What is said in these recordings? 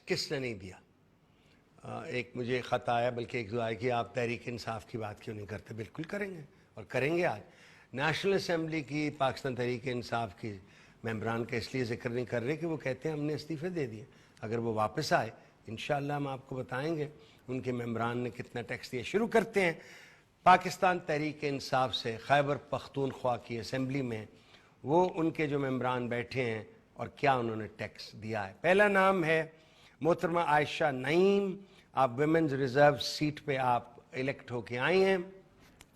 کس نے نہیں دیا؟ ایک مجھے خط آیا، بلکہ ایک دعا ہے کہ آپ تحریک انصاف کی بات کیوں نہیں کرتے؟ بالکل کریں گے اور کریں گے. آج نیشنل اسمبلی کی پاکستان تحریک انصاف کی ممبران کا اس لیے ذکر نہیں کر رہے کہ وہ کہتے ہیں ہم نے استعفے دے دیے. اگر وہ واپس آئے انشاءاللہ ہم آپ کو بتائیں گے ان کے ممبران نے کتنا ٹیکس دیا. شروع کرتے ہیں پاکستان تحریک انصاف سے. خیبر پختونخوا کی اسمبلی میں وہ ان کے جو ممبران بیٹھے ہیں اور کیا انہوں نے ٹیکس دیا ہے. پہلا نام ہے محترمہ عائشہ نعیم. آپ ویمنز ریزرو سیٹ پہ آپ الیکٹ ہو کے آئی ہیں.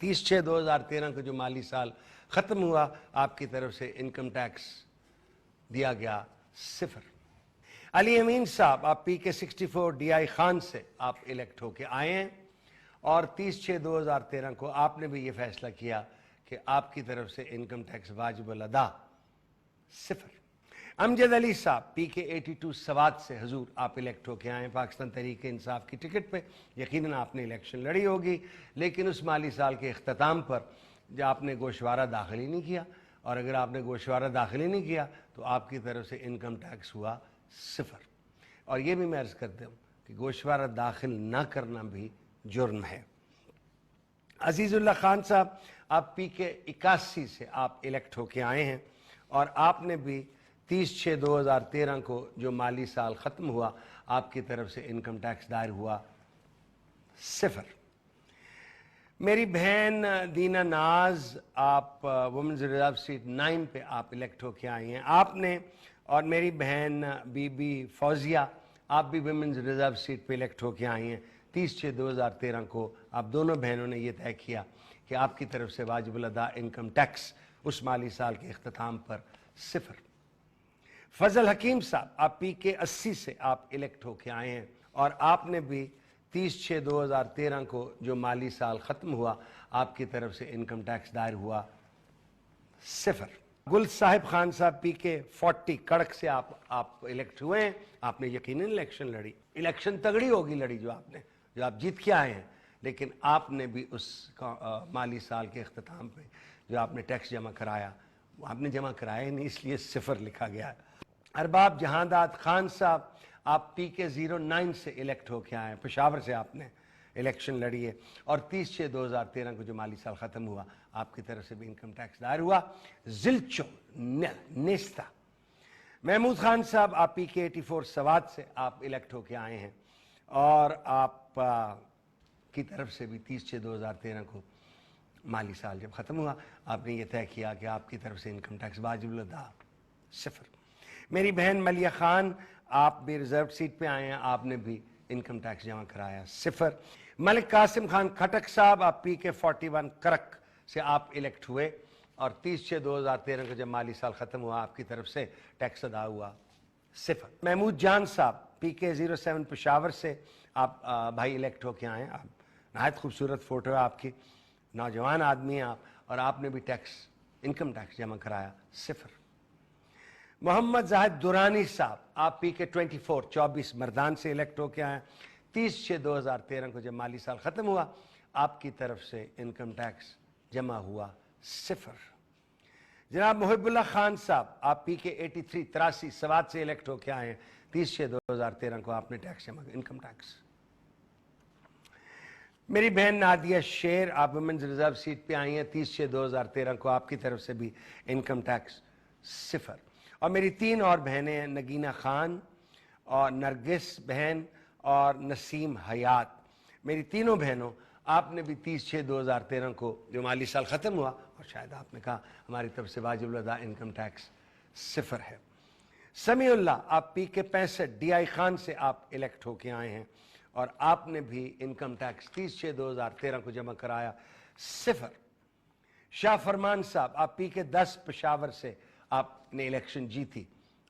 30/6/2013 کو جو مالی سال ختم ہوا آپ کی طرف سے انکم ٹیکس دیا گیا 0. علی امین صاحب آپ PK64 DI خان سے آپ الیکٹ ہو کے آئے ہیں اور 30/6/2013 کو آپ نے بھی یہ فیصلہ کیا کہ آپ کی طرف سے انکم ٹیکس واجب الادا 0. امجد علی صاحب PK82 سوات سے حضور آپ الیکٹ ہو کے آئے ہیں پاکستان تحریک انصاف کی ٹکٹ پہ. یقیناً آپ نے الیکشن لڑی ہوگی لیکن اس مالی سال کے اختتام پر جو آپ نے گوشوارہ داخل ہی نہیں کیا، اور اگر آپ نے گوشوارہ داخل ہی نہیں کیا تو آپ کی طرف سے انکم ٹیکس ہوا 0. اور یہ بھی میں عرض کرتا ہوں کہ گوشوارہ داخل نہ کرنا بھی جرم ہے. عزیز اللہ خان صاحب آپ PK81 سے آپ الیکٹ ہو کے آئے ہیں اور آپ نے بھی 30/6/2013 کو جو مالی سال ختم ہوا آپ کی طرف سے انکم ٹیکس دائر ہوا 0. میری بہن دینا ناز آپ وومنز ریزرو سیٹ 9 پہ آپ الیکٹ ہو کے آئی ہیں آپ نے. اور میری بہن بی بی فوزیہ آپ بھی ویمنز ریزرو سیٹ پہ الیکٹ ہو کے آئی ہیں. 30/6/2013 کو آپ دونوں بہنوں نے یہ طے کیا کہ آپ کی طرف سے واجب الادا انکم ٹیکس اس مالی سال کے اختتام پر 0. فضل حکیم صاحب آپ PK80 سے آپ الیکٹ ہو کے آئے ہیں اور آپ نے بھی 30/6/2013 کو جو مالی سال ختم ہوا آپ کی طرف سے انکم ٹیکس دائر ہوا 0. گل صاحب خان صاحب PK40 کڑک سے آپ الیکٹ ہوئے ہیں. آپ نے یقیناً الیکشن لڑی. الیکشن تگڑی ہوگی لڑی جو آپ جیت کے آئے ہیں، لیکن آپ نے بھی اس مالی سال کے اختتام پہ جو آپ نے ٹیکس جمع کرایا وہ آپ نے جمع کرایا ہی نہیں، اس لیے 0 لکھا گیا ہے. ارباب جہانداد خان صاحب آپ PK09 سے الیکٹ ہو کے آئے ہیں. پشاور سے آپ نے الیکشن لڑی ہے اور 30/6/2013 کو جو مالی سال ختم ہوا آپ کی طرف سے بھی انکم ٹیکس دائر ہوا. زلچو نیستا محمود خان صاحب آپ PK84 سوات سے آپ الیکٹ ہو کے آئے ہیں اور آپ کی طرف سے بھی 30/6/2013 کو مالی سال جب ختم ہوا آپ نے یہ طے کیا کہ آپ کی طرف سے انکم ٹیکس واجب الادا 0. میری بہن ملیہ خان آپ بھی ریزرو سیٹ پہ آئے ہیں، آپ نے بھی انکم ٹیکس جمع کرایا 0. ملک قاسم خان کھٹک صاحب آپ PK41 کرک سے آپ الیکٹ ہوئے اور 30/6/2013 کو جب مالی سال ختم ہوا آپ کی طرف سے ٹیکس ادا ہوا 0. محمود جان صاحب PK07 پشاور سے آپ بھائی الیکٹ ہو کے آئے ہیں. آپ نہایت خوبصورت فوٹو ہے آپ کی، نوجوان آدمی ہیں آپ اور آپ نے بھی انکم ٹیکس جمع کرایا 0. محمد زاہد دورانی صاحب آپ PK24 24 مردان سے الیکٹ ہو کے آئے ہیں. 30/6/2013 کو جب مالی سال ختم ہوا آپ کی طرف سے انکم ٹیکس جمع ہوا 0. جناب محب اللہ خان صاحب آپ PK83 83 سوات سے الیکٹ ہو کے آئے ہیں. 30/6/2013 کو آپ نے ٹیکس جمع کیا انکم ٹیکس. میری بہن نادیہ شیر آپ ویمنز ریزرو سیٹ پہ آئی ہیں. 30/6/2013 کو آپ کی طرف سے بھی انکم ٹیکس 0. اور میری 3 اور بہنیں ہیں، نگینہ خان اور نرگس بہن اور نسیم حیات. میری تینوں بہنوں آپ نے بھی 30/6/2013 کو جو مالی سال ختم ہوا اور شاید آپ نے کہا ہماری طرف سے واجب الادا انکم ٹیکس 0 ہے. سمیع اللہ آپ PK65 DI خان سے آپ الیکٹ ہو کے آئے ہیں اور آپ نے بھی انکم ٹیکس 30/6/2013 کو جمع کرایا 0. شاہ فرمان صاحب آپ PK10 پشاور سے آپ نے الیکشن جیتی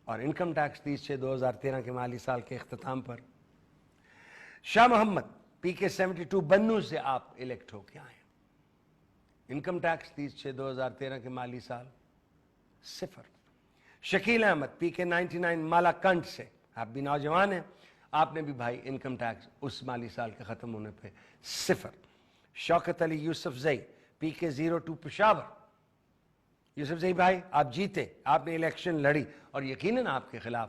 اور انکم ٹیکس 30/6/2013 کے مالی سال کے اختتام پر. شاہ محمد PK72 بنو سے آپ الیکٹ ہو کے آئے ہیں. انکم ٹیکس 30/6/2013 کے مالی سال 0. شکیل احمد PK99 مالا کنڈ سے آپ بھی نوجوان ہیں، آپ نے بھی بھائی انکم ٹیکس اس مالی سال کے ختم ہونے پہ 0. شوکت علی یوسف زئی PK02 پشاور. یوسف زئی بھائی آپ جیتے، آپ نے الیکشن لڑی اور یقیناً آپ کے خلاف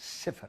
0।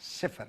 0।